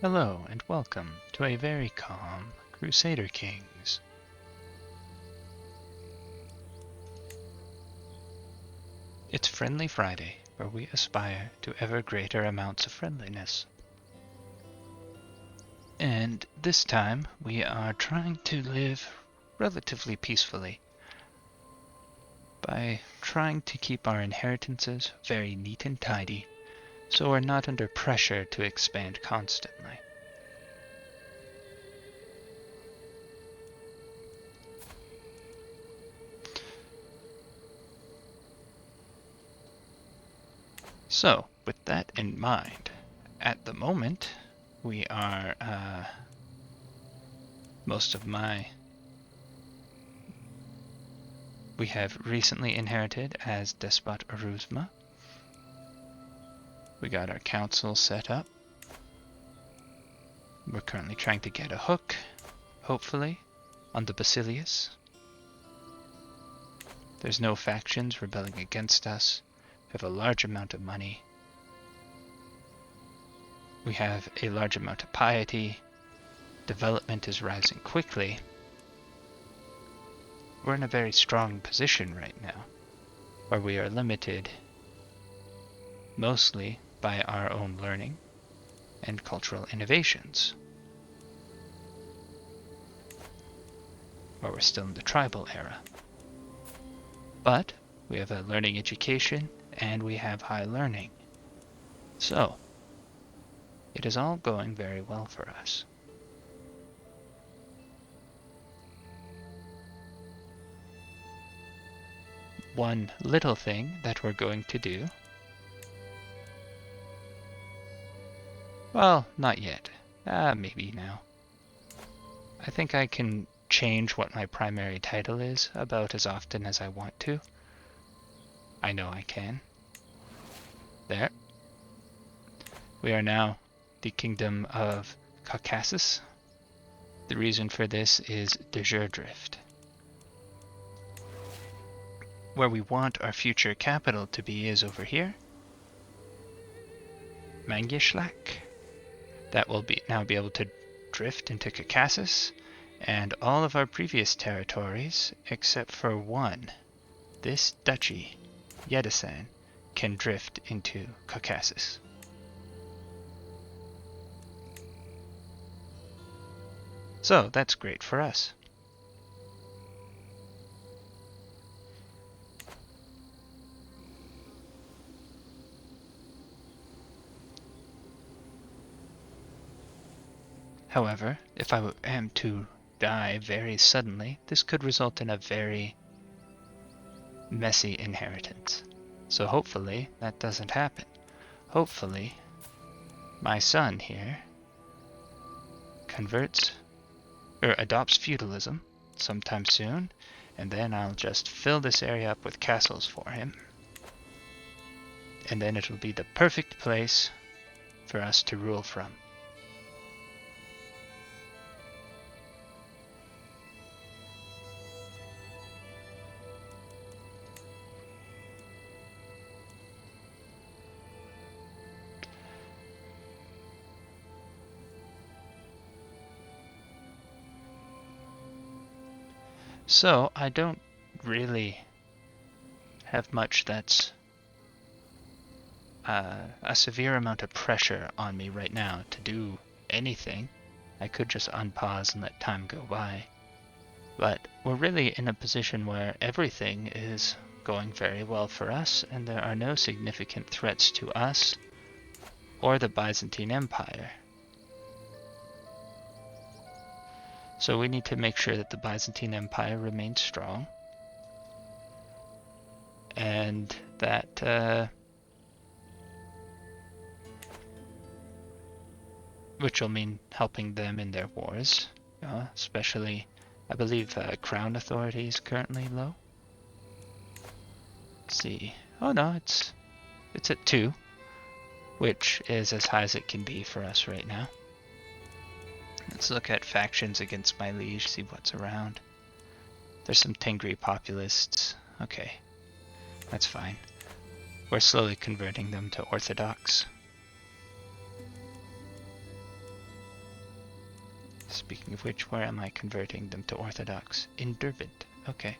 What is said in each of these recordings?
Hello and welcome to a very calm Crusader Kings. It's Friendly Friday, where we aspire to ever greater amounts of friendliness. And this time we are trying to live relatively peacefully by trying to keep our inheritances very neat and tidy, so we're not under pressure to expand constantly. So, with that in mind, at the moment, we are, we have recently inherited as Despot Aruzma. We got our council set up. We're currently trying to get a hook, hopefully, on the Basilius. There's no factions rebelling against us. We have a large amount of money. We have a large amount of piety. Development is rising quickly. We're in a very strong position right now, where we are limited mostly by our own learning and cultural innovations. Where we're still in the tribal era. But we have a learning education and we have high learning. So, it is all going very well for us. One little thing that we're going to do, well, not yet. Maybe now. I think I can change what my primary title is about as often as I want to. I know I can. There. We are now the Kingdom of Caucasus. The reason for this is de jure drift. Where we want our future capital to be is over here. Mangishlak. That will now be able to drift into Caucasus, and all of our previous territories, except for one, this duchy, Yedesan, can drift into Caucasus. So that's great for us. However, if I am to die very suddenly, this could result in a very messy inheritance. So hopefully that doesn't happen. Hopefully my son here adopts feudalism sometime soon, and then I'll just fill this area up with castles for him. And then it'll be the perfect place for us to rule from. So I don't really have much that's a severe amount of pressure on me right now to do anything. I could just unpause and let time go by. But we're really in a position where everything is going very well for us, and there are no significant threats to us or the Byzantine Empire. So we need to make sure that the Byzantine Empire remains strong, and that which will mean helping them in their wars, especially, I believe, Crown Authority is currently low. Let's see. Oh no, it's at 2, which is as high as it can be for us right now. Let's look at factions against my liege, see what's around. There's some Tengri populists. Okay, that's fine. We're slowly converting them to Orthodox. Speaking of which, where am I converting them to Orthodox? In Dervent. Okay.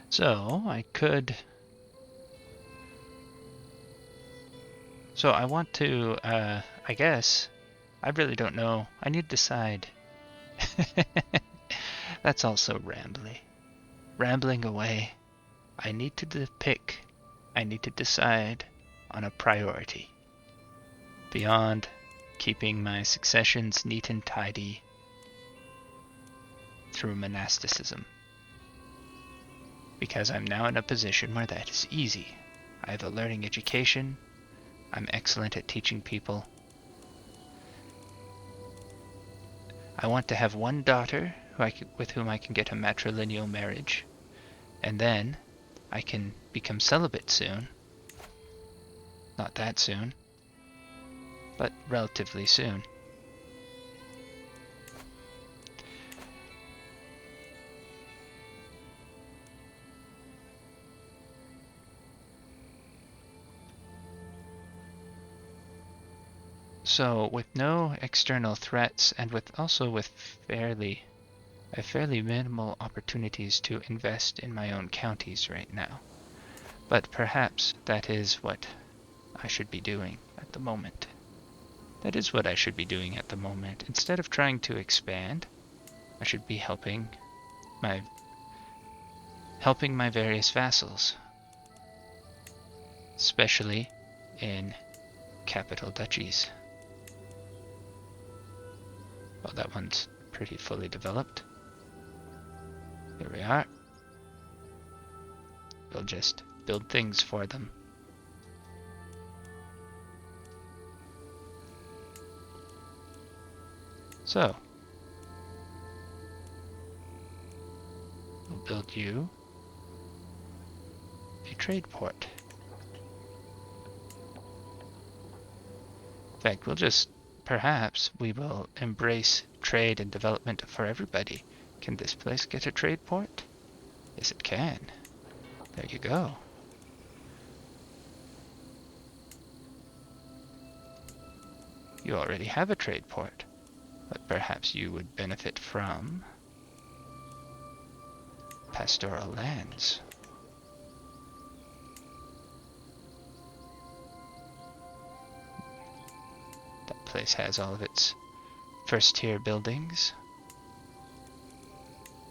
So, I could... So I want to, I guess, I really don't know. I need to decide. That's also rambly. Rambling away. I need to pick. I need to decide on a priority. Beyond keeping my successions neat and tidy through monasticism. Because I'm now in a position where that is easy. I have a learning education. I'm excellent at teaching people. I want to have one daughter with whom I can get a matrilineal marriage. And then I can become celibate soon. Not that soon, but relatively soon. So with no external threats and with fairly minimal opportunities to invest in my own counties right now. But perhaps that is what I should be doing at the moment. That is what I should be doing at the moment. Instead of trying to expand, I should be helping my various vassals, especially in capital duchies. Well, that one's pretty fully developed. Here we are. We'll just build things for them. So, we'll build you a trade port. In fact, perhaps we will embrace trade and development for everybody. Can this place get a trade port? Yes, it can. There you go. You already have a trade port, but perhaps you would benefit from pastoral lands. That place has all of its first-tier buildings.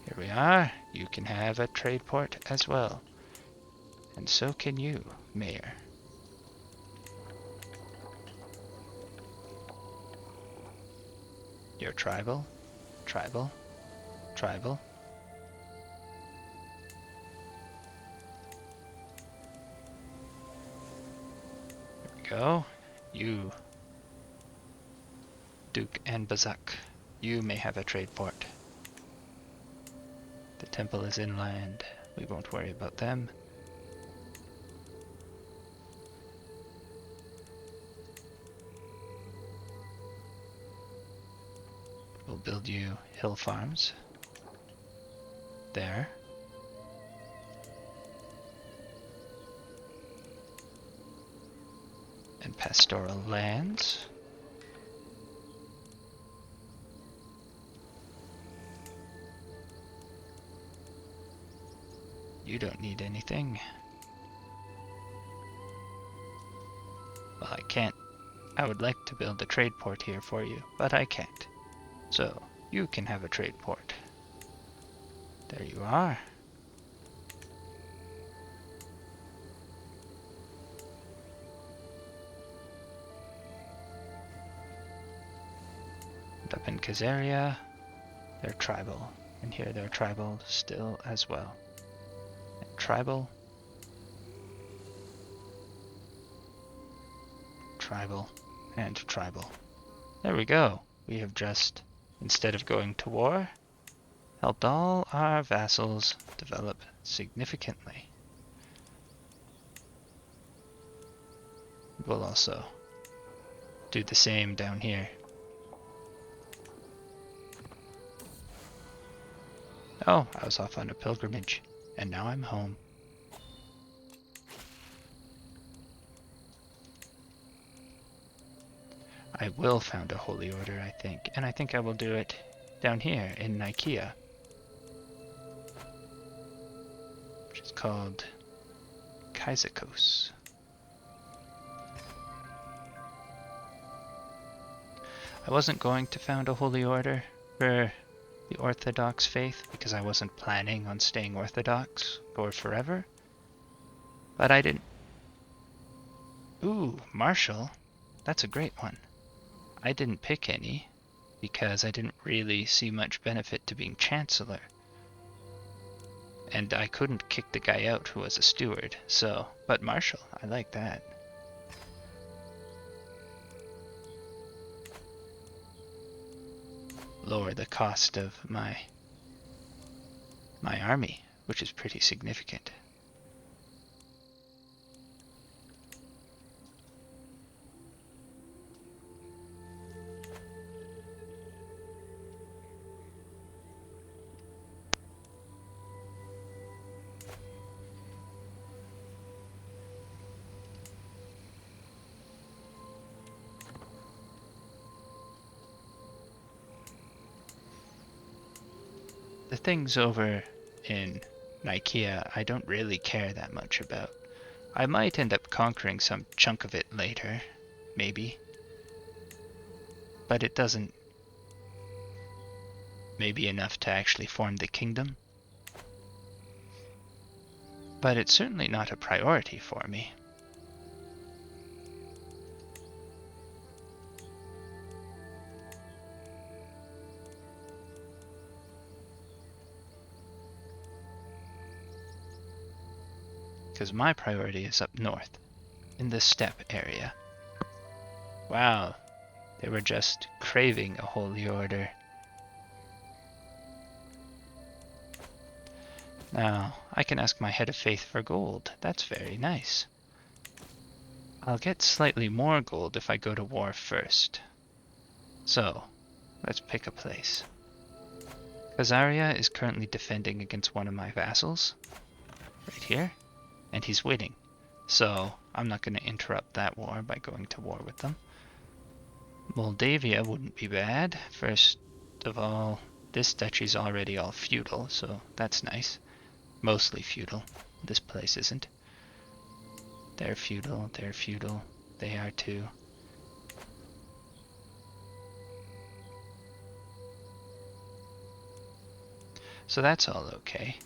Here we are. You can have a trade port as well. And so can you, Mayor. You're tribal, tribal, tribal. There we go. You, Duke and Bazak, you may have a trade port. The temple is inland. We won't worry about them. We'll build you hill farms. There. And pastoral lands. You don't need anything. Well, I can't. I would like to build a trade port here for you, but I can't. So, you can have a trade port. There you are. And up in Khazaria, they're tribal. And here they're tribal still as well. And tribal. Tribal. And tribal. There we go. We have just, instead of going to war, Helped all our vassals develop significantly. We'll also do the same down here. Oh, I was off on a pilgrimage, and now I'm home. I will found a holy order, I think, and I think I will do it down here in Nicaea, which is called Kyzikos. I wasn't going to found a holy order for the Orthodox faith because I wasn't planning on staying Orthodox for forever, but I didn't. Ooh, Marshal, that's a great one. I didn't pick any because I didn't really see much benefit to being Chancellor. And I couldn't kick the guy out who was a steward, so, but Marshal, I like that. Lower the cost of my army, which is pretty significant. The things over in Nicaea I don't really care that much about. I might end up conquering some chunk of it later, maybe. But it doesn't maybe enough to actually form the kingdom. But it's certainly not a priority for me. Because my priority is up north, in the steppe area. Wow, they were just craving a holy order. Now, I can ask my head of faith for gold. That's very nice. I'll get slightly more gold if I go to war first. So, let's pick a place. Khazaria is currently defending against one of my vassals, right here, and he's winning. So, I'm not going to interrupt that war by going to war with them. Moldavia wouldn't be bad. First of all, this duchy's already all feudal, so that's nice. Mostly feudal. This place isn't. They're feudal, they are too. So that's all okay.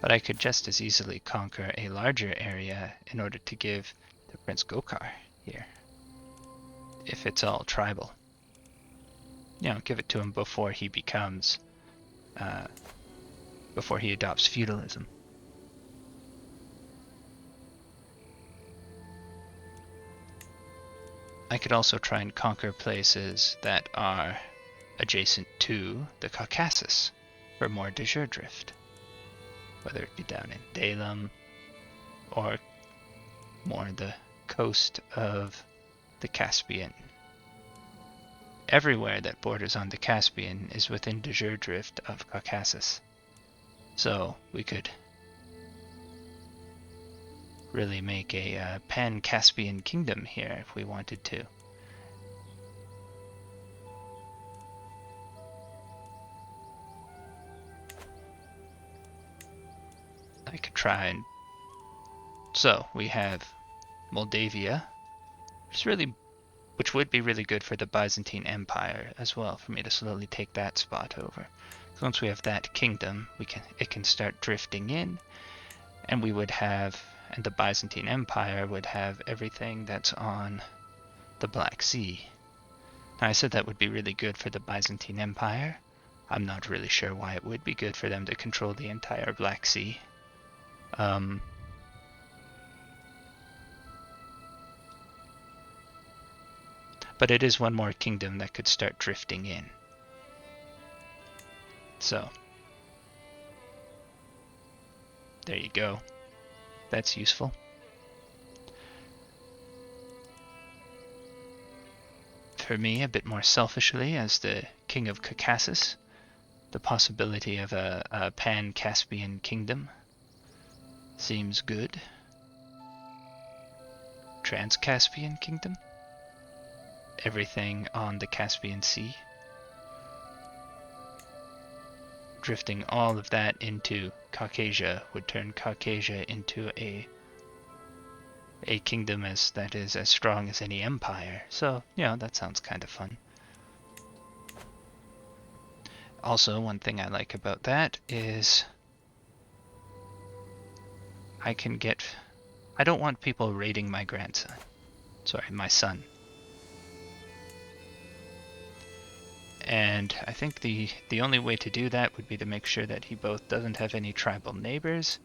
But I could just as easily conquer a larger area in order to give to Prince Gokar here. If it's all tribal. You know, give it to him before he becomes, before he adopts feudalism. I could also try and conquer places that are adjacent to the Caucasus for more de jure drift. Whether it be down in Dalam or more the coast of the Caspian. Everywhere that borders on the Caspian is within de jure drift of Caucasus. So we could really make a pan-Caspian kingdom here if we wanted to. I could try and... So, we have Moldavia, which would be really good for the Byzantine Empire as well, for me to slowly take that spot over. So once we have that kingdom, it can start drifting in, and we would have... And the Byzantine Empire would have everything that's on the Black Sea. Now, I said that would be really good for the Byzantine Empire. I'm not really sure why it would be good for them to control the entire Black Sea. But it is one more kingdom that could start drifting in. So, there you go. That's useful. For me, a bit more selfishly, as the King of Caucasus, the possibility of a pan-Caspian kingdom seems good. Trans-Caspian kingdom? Everything on the Caspian Sea. Drifting all of that into Caucasia would turn Caucasia into a kingdom that is as strong as any empire. So, that sounds kind of fun. Also, one thing I like about that is I don't want people raiding my grandson. Sorry, my son. And I think the only way to do that would be to make sure that he both doesn't have any tribal neighbors,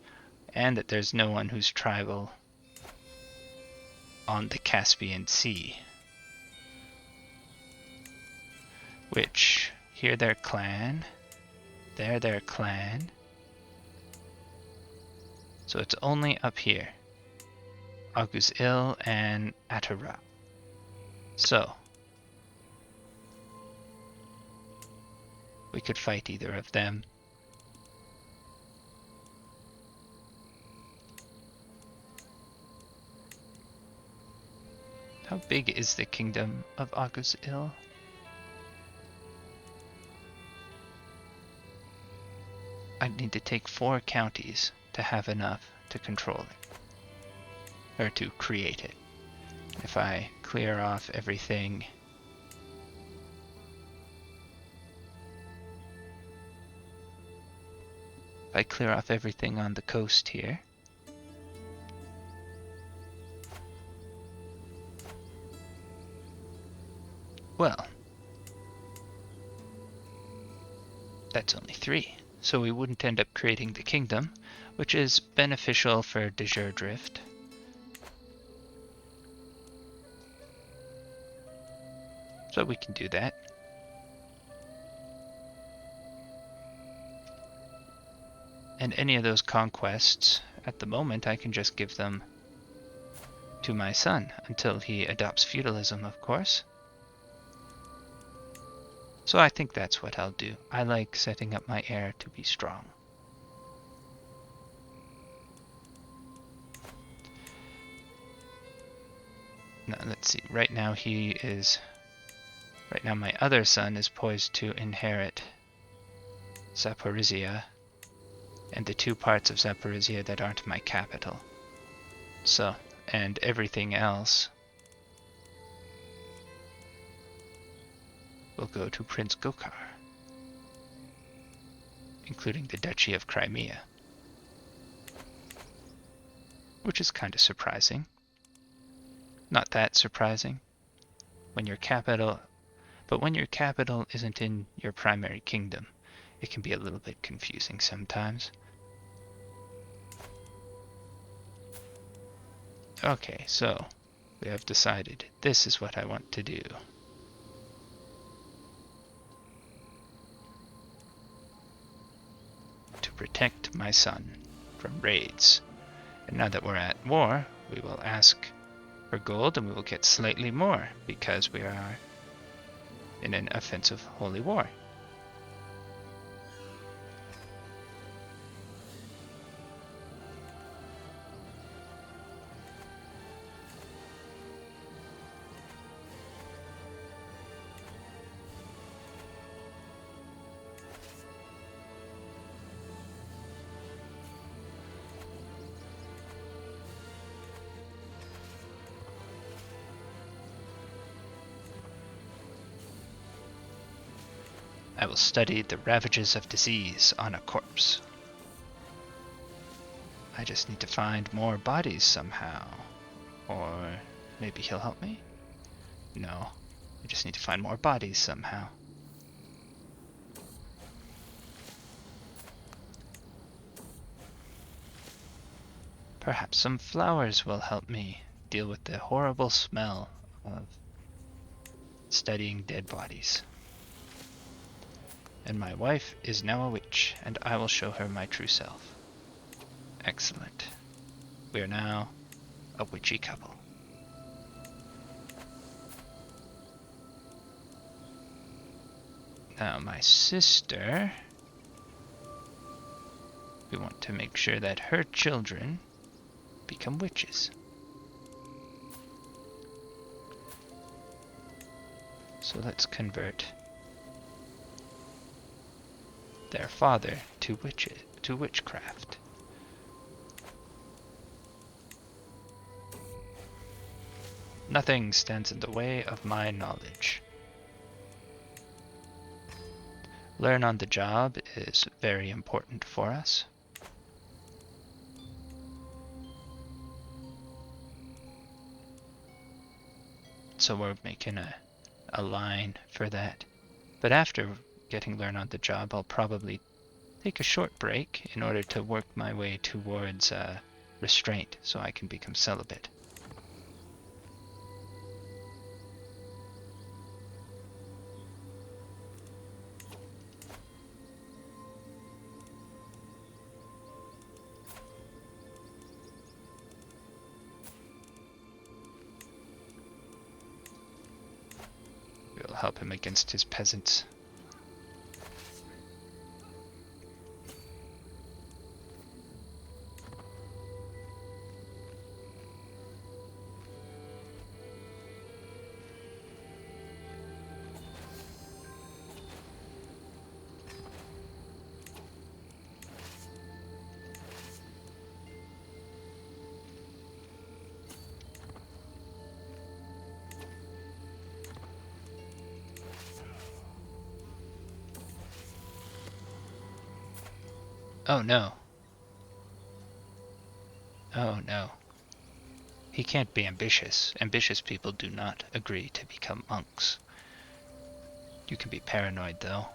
and that there's no one who's tribal on the Caspian Sea. Which, here their clan, there their clan. So it's only up here. Auguz-Il and Atara. So, we could fight either of them. How big is the kingdom of Auguz-Il? I'd need to take 4 counties to have enough to control it. Or to create it. If I clear off everything... If I clear off everything on the coast here... Well... That's only 3. So we wouldn't end up creating the kingdom, which is beneficial for de jure drift. So we can do that. And any of those conquests, at the moment, I can just give them to my son, until he adopts feudalism, of course. So I think that's what I'll do. I like setting up my heir to be strong. Now, let's see. Right now my other son is poised to inherit Zaporizhia and the 2 parts of Zaporizhia that aren't my capital. So, and everything else will go to Prince Gokar, including the Duchy of Crimea, which is kind of surprising. Not that surprising when your capital isn't in your primary kingdom. It can be a little bit confusing sometimes. Okay, so we have decided this is what I want to do. To protect my son from raids. And now that we're at war, we will ask for gold and we will get slightly more because we are in an offensive holy war. I will study the ravages of disease on a corpse. I just need to find more bodies somehow. Or maybe he'll help me? No, I just need to find more bodies somehow. Perhaps some flowers will help me deal with the horrible smell of studying dead bodies. And my wife is now a witch, and I will show her my true self. Excellent. We are now a witchy couple. Now my sister, we want to make sure that her children become witches. So let's convert their father to witchcraft. Nothing stands in the way of my knowledge. Learn on the job is very important for us. So we're making a line for that. But after getting learn on the job, I'll probably take a short break in order to work my way towards restraint so I can become celibate. We'll help him against his peasants. Oh no. Oh no. He can't be ambitious. Ambitious people do not agree to become monks. You can be paranoid though.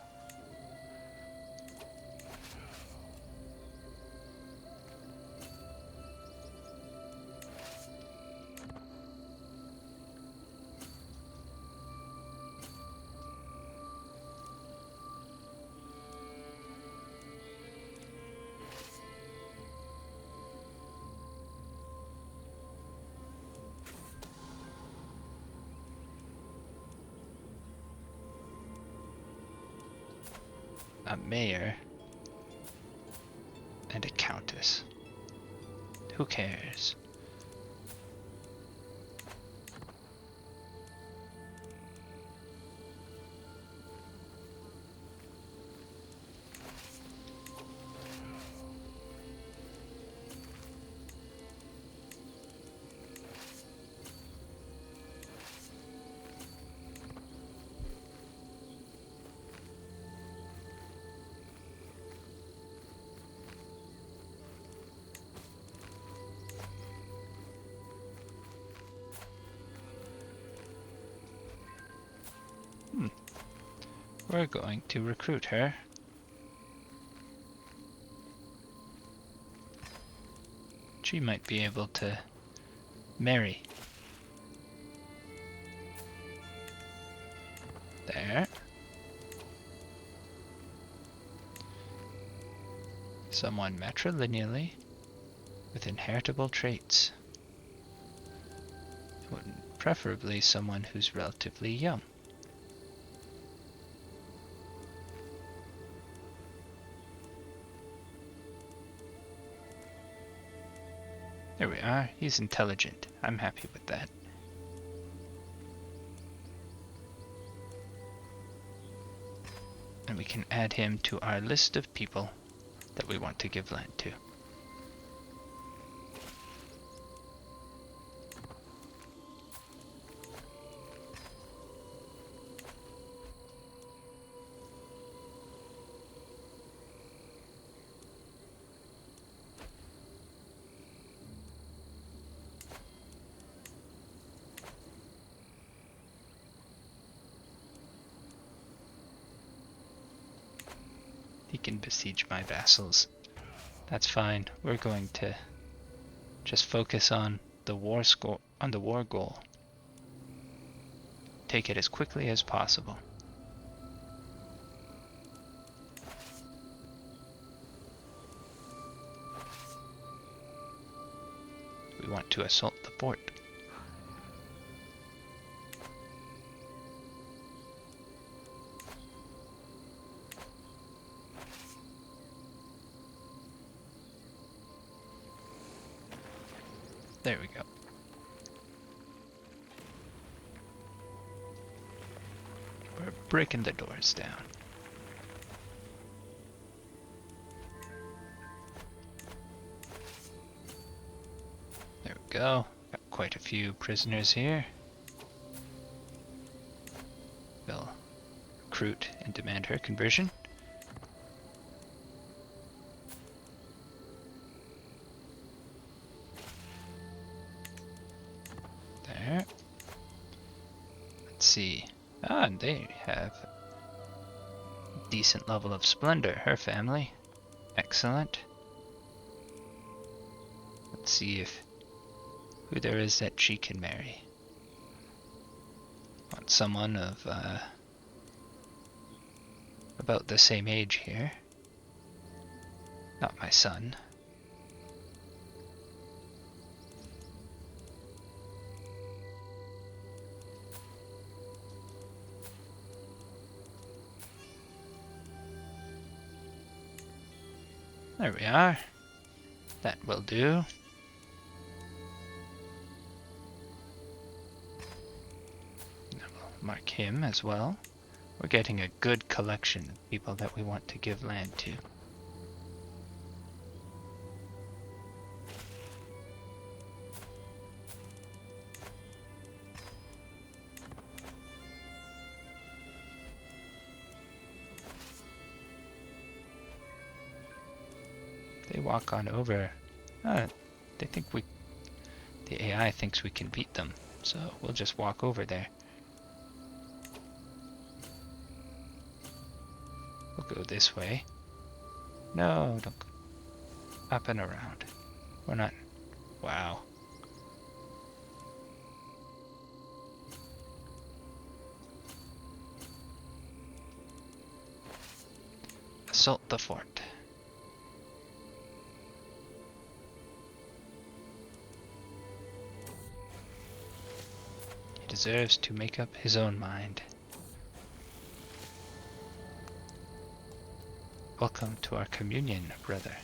A mayor and a countess. Who cares? We're going to recruit her. She might be able to marry. There. Someone matrilineally with inheritable traits. Preferably someone who's relatively young. There we are. He's intelligent. I'm happy with that. And we can add him to our list of people that we want to give land to. He can besiege my vassals. That's fine. We're going to just focus on the war goal. Take it as quickly as possible. we want to assault the fort. There we go. We're breaking the doors down. There we go. Got quite a few prisoners here. We'll recruit and demand her conversion. There. Let's see. Ah, and they have a decent level of splendor, her family. Excellent. Let's see who there is that she can marry. Want someone of about the same age here. Not my son. There we are. That will do. Mark him as well. We're getting a good collection of people that we want to give land to. They walk on over. They think the AI thinks we can beat them, so we'll just walk over there. We'll go this way. No, don't go. Up and around. We're not. Wow. Assault the fort. He deserves to make up his own mind. Welcome to our communion, brother.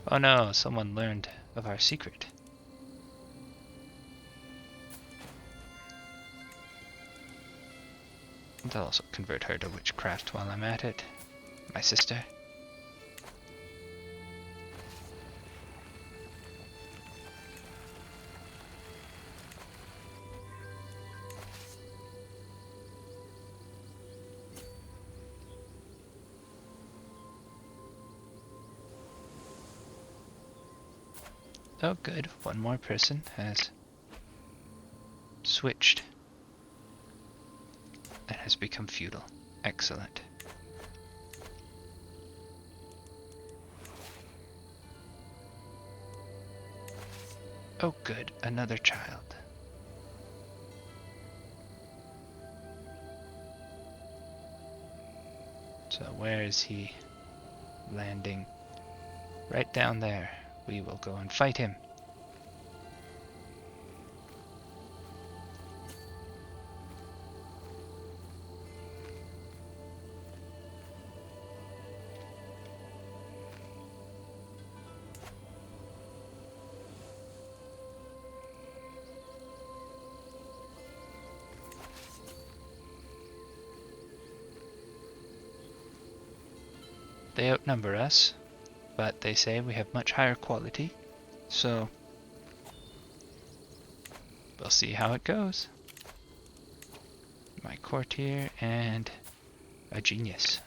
Oh no, someone learned of our secret. I'll also convert her to witchcraft while I'm at it. My sister. Oh good, one more person has switched and has become feudal. Excellent. Oh good, another child. So where is he landing? Right down there. We will go and fight him. They outnumber us, but they say we have much higher quality, so we'll see how it goes. My courtier and a genius.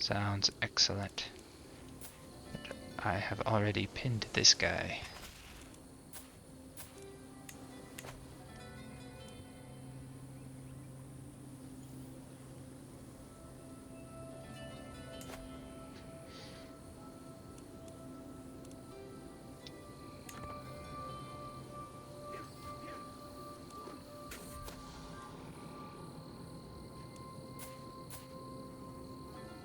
Sounds excellent. I have already pinned this guy.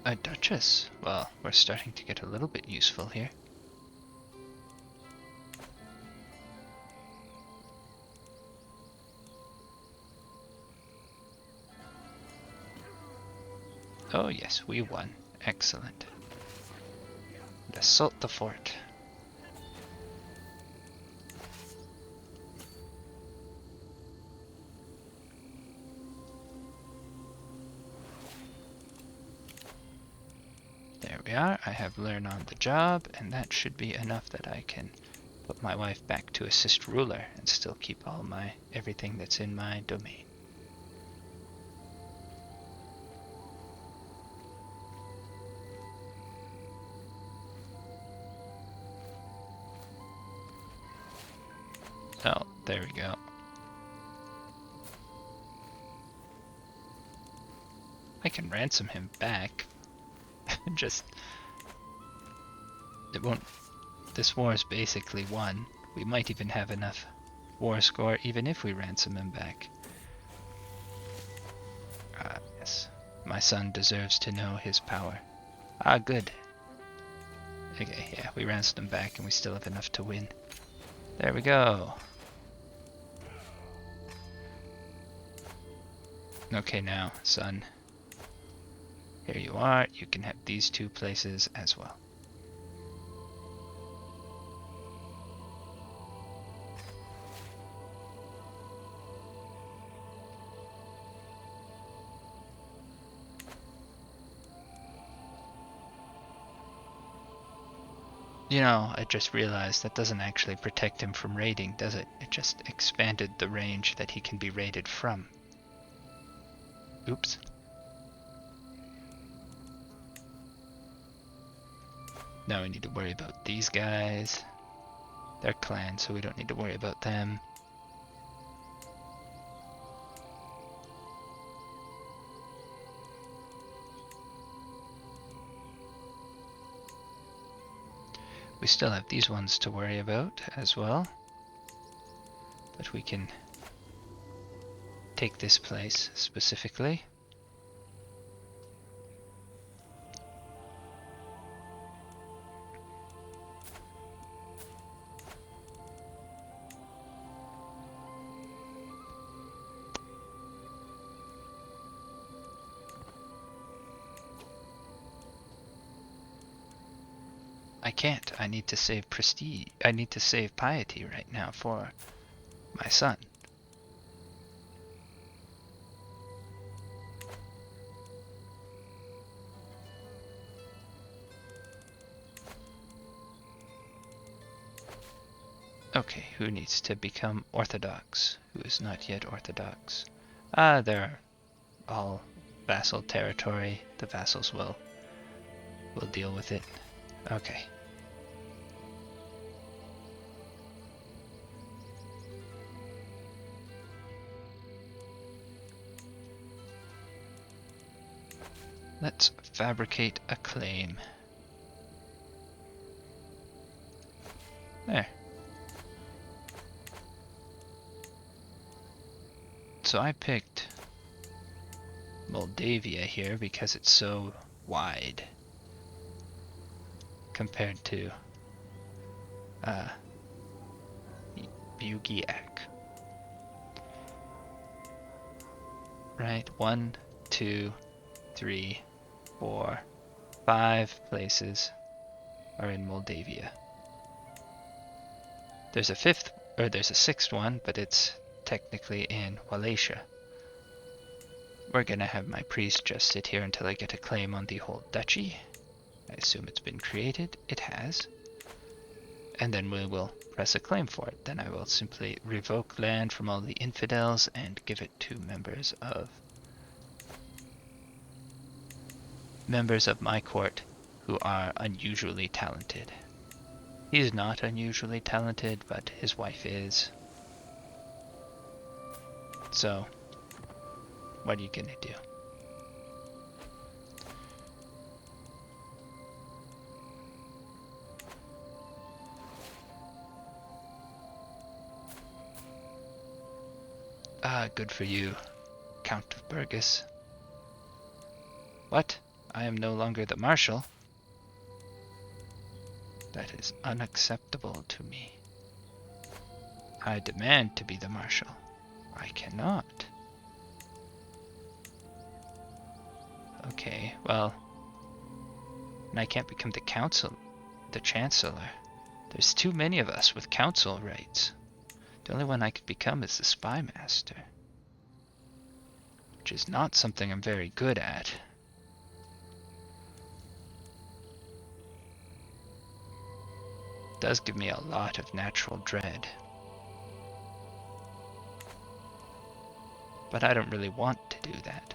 A duchess? Well, we're starting to get a little bit useful here. Oh yes, we won. Excellent. Assault the fort. There we are. I have learned on the job, and that should be enough that I can put my wife back to assist ruler and still keep all my everything that's in my domain. Oh, there we go. I can ransom him back. Just it won't. This war is basically won. We might even have enough war score even if we ransom him back. Yes. My son deserves to know his power. Ah, good. Okay, yeah, we ransomed him back and we still have enough to win. There we go. Okay now, son. Here you are. You can have these two places as well. You know, I just realized that doesn't actually protect him from raiding, does it? It just expanded the range that he can be raided from. Oops. Now we need to worry about these guys. They're clans, so we don't need to worry about them. We still have these ones to worry about as well. But we can take this place specifically. I can't. I need to save prestige. I need to save piety right now for my son. Okay, who needs to become Orthodox? Who is not yet Orthodox? Ah, they're all vassal territory. The vassals will deal with it. Okay. Let's fabricate a claim. There. So I picked Moldavia here because it's so wide compared to Bugiak. Right, 1, 2, 3, 4, 5 places are in Moldavia. There's a sixth one, but it's technically in Wallachia. We're gonna have my priest just sit here until I get a claim on the whole duchy. I assume it's been created. It has. And then we will press a claim for it. Then I will simply revoke land from all the infidels and give it to members of my court who are unusually talented. He's not unusually talented, but his wife is. So, what are you gonna do? Ah, good for you, Count of Burgess. What? I am no longer the Marshal? That is unacceptable to me. I demand to be the Marshal. I cannot. Okay, well, and I can't become the chancellor. There's too many of us with council rights. The only one I could become is the spy master, which is not something I'm very good at. It does give me a lot of natural dread. But I don't really want to do that.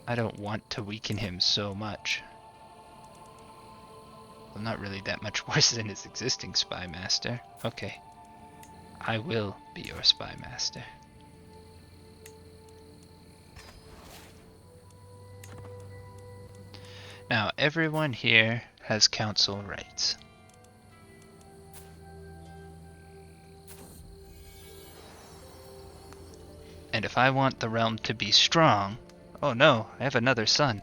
I don't want to weaken him so much. Well, not really that much worse than his existing spy master. Okay. I will be your spy master. Now, everyone here has council rights. And if I want the realm to be strong... Oh no, I have another son.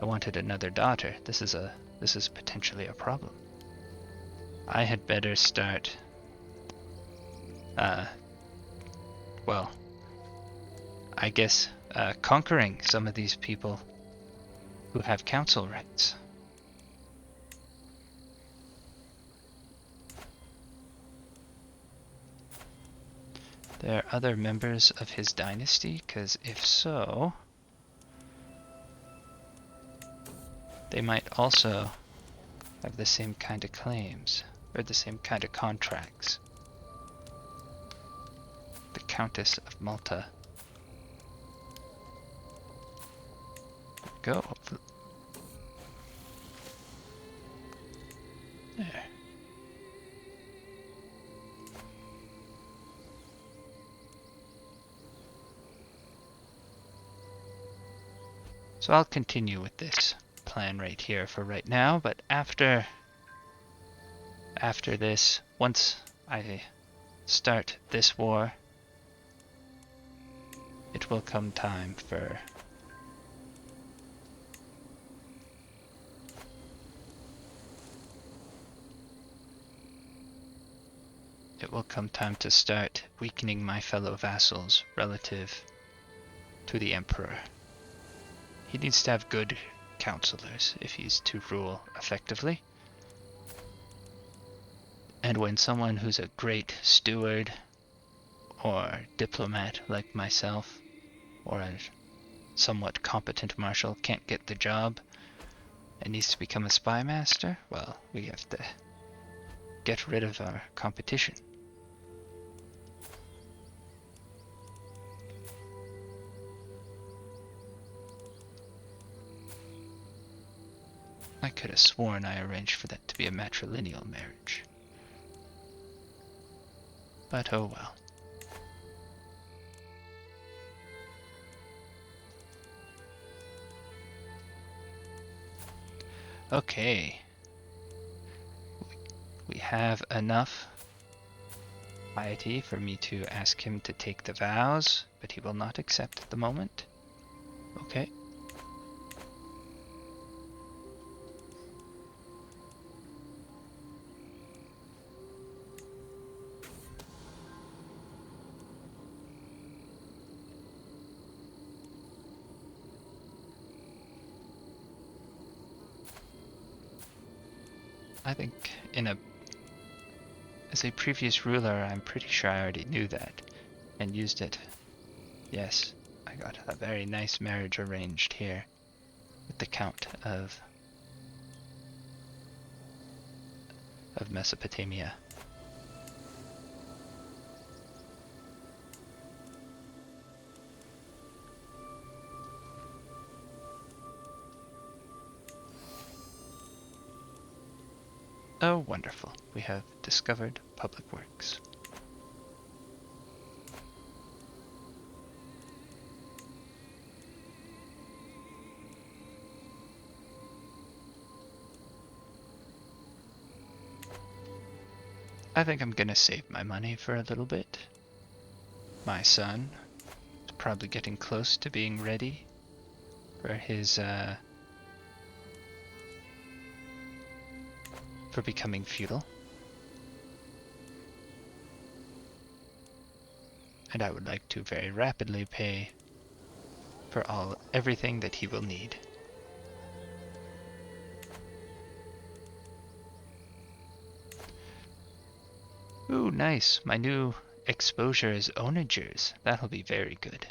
I wanted another daughter. This is potentially a problem. I had better start... well, I guess conquering some of these people who have council rights. There are other members of his dynasty, because if so, they might also have the same kind of claims, or the same kind of contracts. The Countess of Malta. Go. There. So I'll continue with this plan right here for right now, but after this, once I start this war, it will come time for to start weakening my fellow vassals relative to the Emperor. He needs to have good counselors if he's to rule effectively. And when someone who's a great steward or diplomat like myself, or a somewhat competent marshal can't get the job and needs to become a spy master, well, we have to get rid of our competition. I could have sworn I arranged for that to be a matrilineal marriage. But oh well. Okay. We have enough piety for me to ask him to take the vows, but he will not accept at the moment. Okay. I think as a previous ruler, I'm pretty sure I already knew that and used it. Yes, I got a very nice marriage arranged here with the Count of Mesopotamia. Oh, wonderful. We have discovered public works. I think I'm gonna save my money for a little bit. My son is probably getting close to being ready for his for becoming feudal. And I would like to very rapidly pay for everything that he will need. Ooh, nice. My new exposure is onagers. That'll be very good.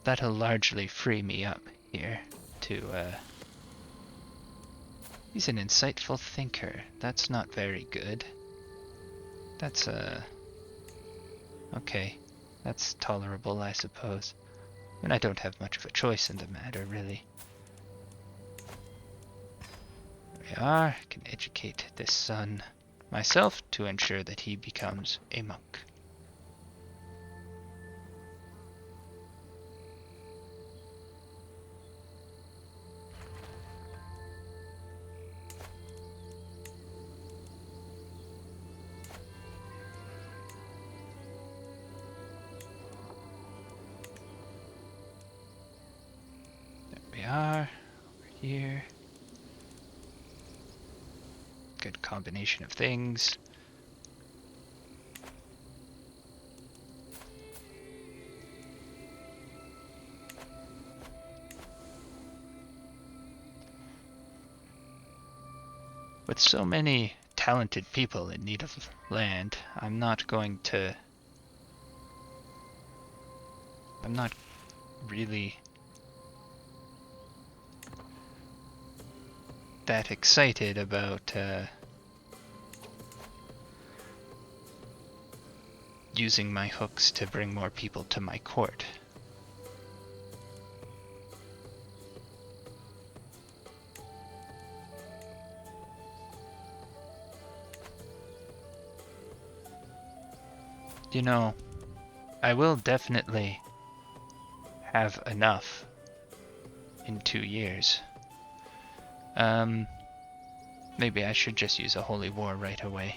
That'll largely free me up here to, He's an insightful thinker. That's not very good. That's, okay. That's tolerable, I suppose. And I don't have much of a choice in the matter, really. There we are. I can educate this son myself to ensure that he becomes a monk. Are over here. Good combination of things. With so many talented people in need of land, I'm not really that excited about using my hooks to bring more people to my court. You know, I will definitely have enough in 2 years. Maybe I should just use a holy war right away.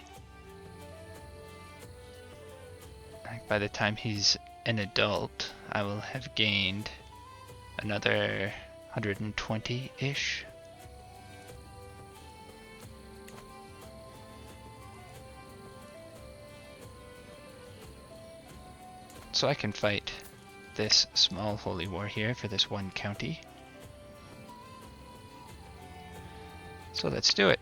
Like by the time he's an adult, I will have gained another 120-ish. So I can fight this small holy war here for this one county. So let's do it.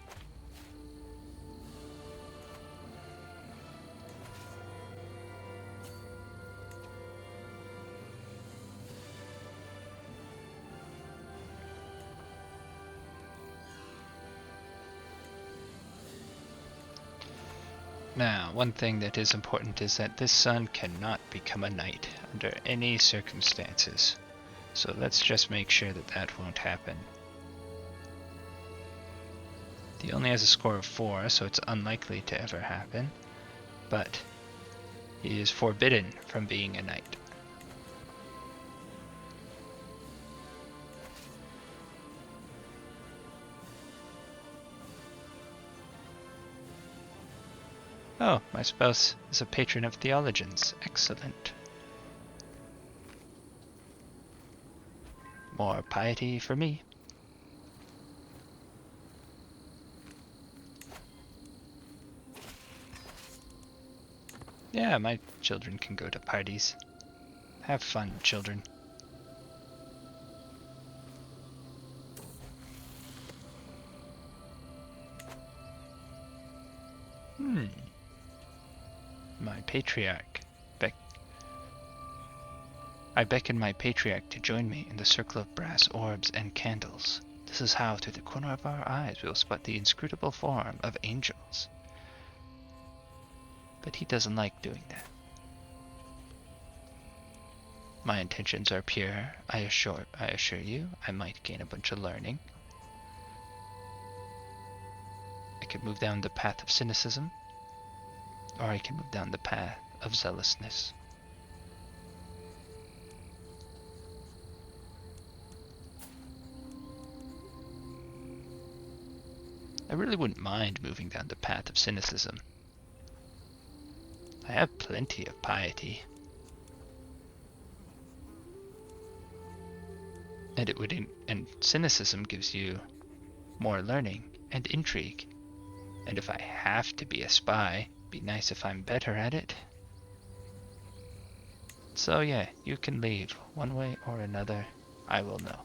Now, one thing that is important is that this son cannot become a knight under any circumstances. So let's just make sure that that won't happen. He only has a score of 4, so it's unlikely to ever happen. But he is forbidden from being a knight. Oh, my spouse is a patron of theologians. Excellent. More piety for me. Yeah, my children can go to parties. Have fun, children. My patriarch. I beckon my patriarch to join me in the circle of brass orbs and candles. This is how, through the corner of our eyes, we will spot the inscrutable form of angels. But he doesn't like doing that. My intentions are pure. I assure you, I might gain a bunch of learning. I could move down the path of cynicism, or I can move down the path of zealousness. I really wouldn't mind moving down the path of cynicism. I have plenty of piety. And cynicism gives you more learning and intrigue. And if I have to be a spy be nice if I'm better at it. So yeah, you can leave. One way or another, I will know.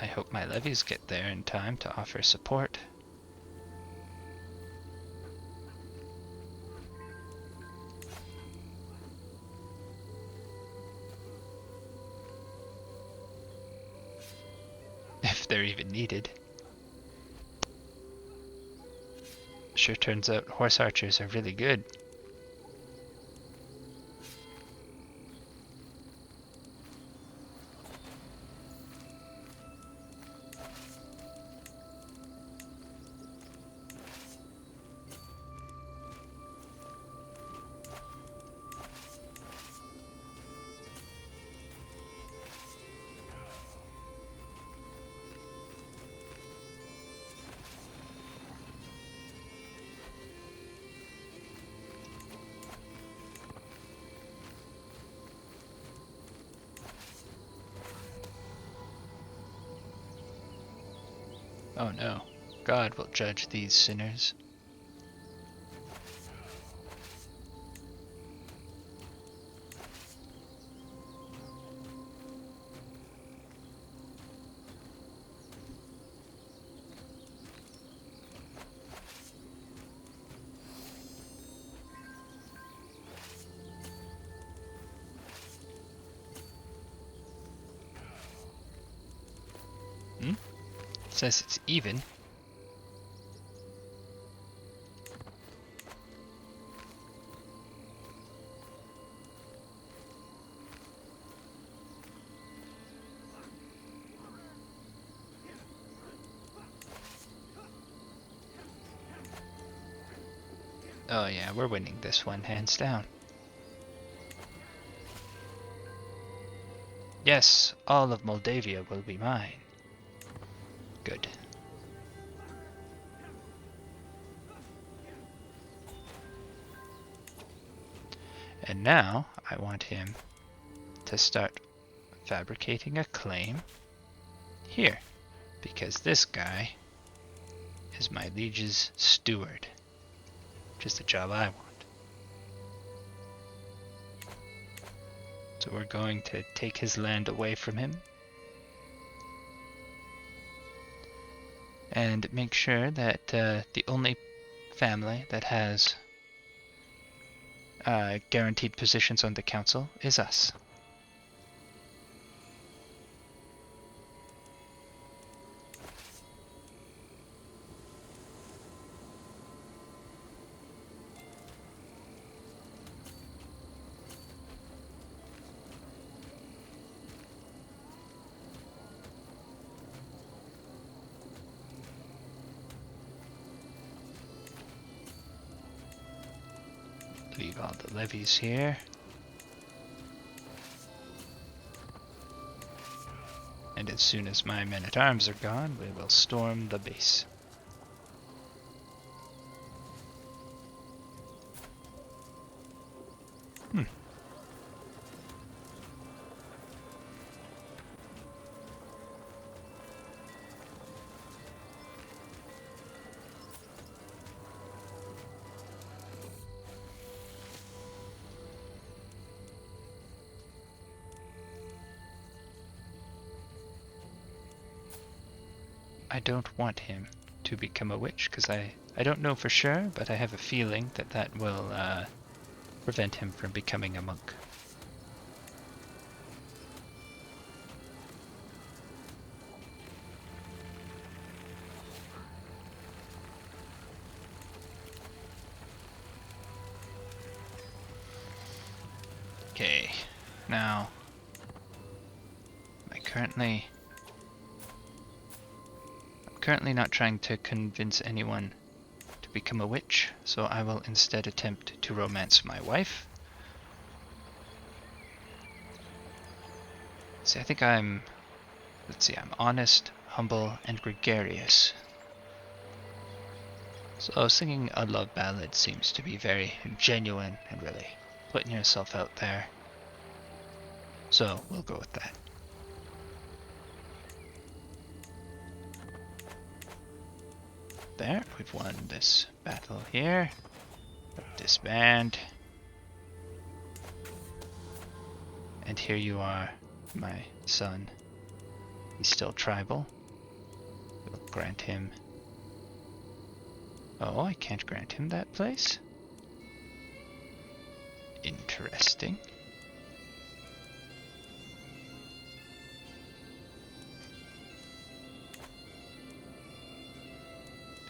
I hope my levies get there in time to offer support. If they're even needed. Sure turns out horse archers are really good. Oh no, God will judge these sinners. Hmm? Says it's even. Oh yeah, we're winning this one, hands down. Yes, all of Moldavia will be mine. Good. And now, I want him to start fabricating a claim here. Because this guy is my liege's steward. Which is the job I want. So we're going to take his land away from him. And make sure that the only family that has guaranteed positions on the council is us. Leave all the levies here. And as soon as my men-at-arms are gone, we will storm the base. I don't want him to become a witch, because I don't know for sure, but I have a feeling that that will prevent him from becoming a monk. Okay, now, I'm currently not trying to convince anyone to become a witch, so I will instead attempt to romance my wife. See, I think I'm honest, humble, and gregarious. So singing a love ballad seems to be very genuine and really putting yourself out there. So we'll go with that. There, we've won this battle here. Disband. And here you are, my son. He's still tribal. We'll grant him... Oh, I can't grant him that place? Interesting.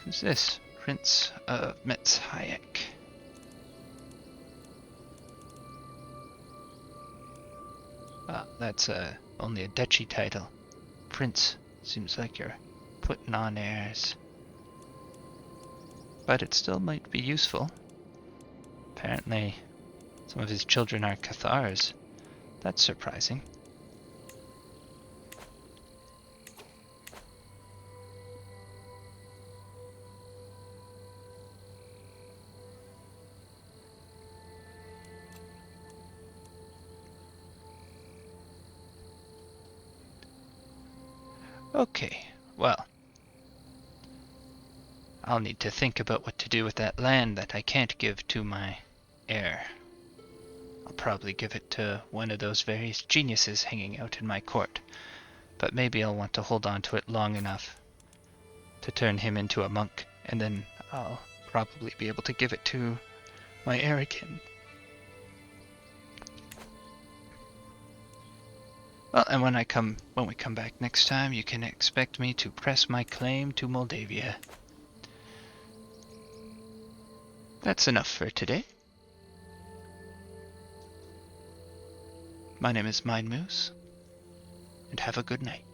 Who's this? Prince of Metzhayek. Ah, that's only a duchy title. Prince. Seems like you're putting on airs. But it still might be useful. Apparently, some of his children are Cathars. That's surprising. Okay, well, I'll need to think about what to do with that land that I can't give to my heir. I'll probably give it to one of those various geniuses hanging out in my court, but maybe I'll want to hold on to it long enough to turn him into a monk, and then I'll probably be able to give it to my heir again. Well, and when we come back next time, you can expect me to press my claim to Moldavia. That's enough for today. My name is Mind Moose, and have a good night.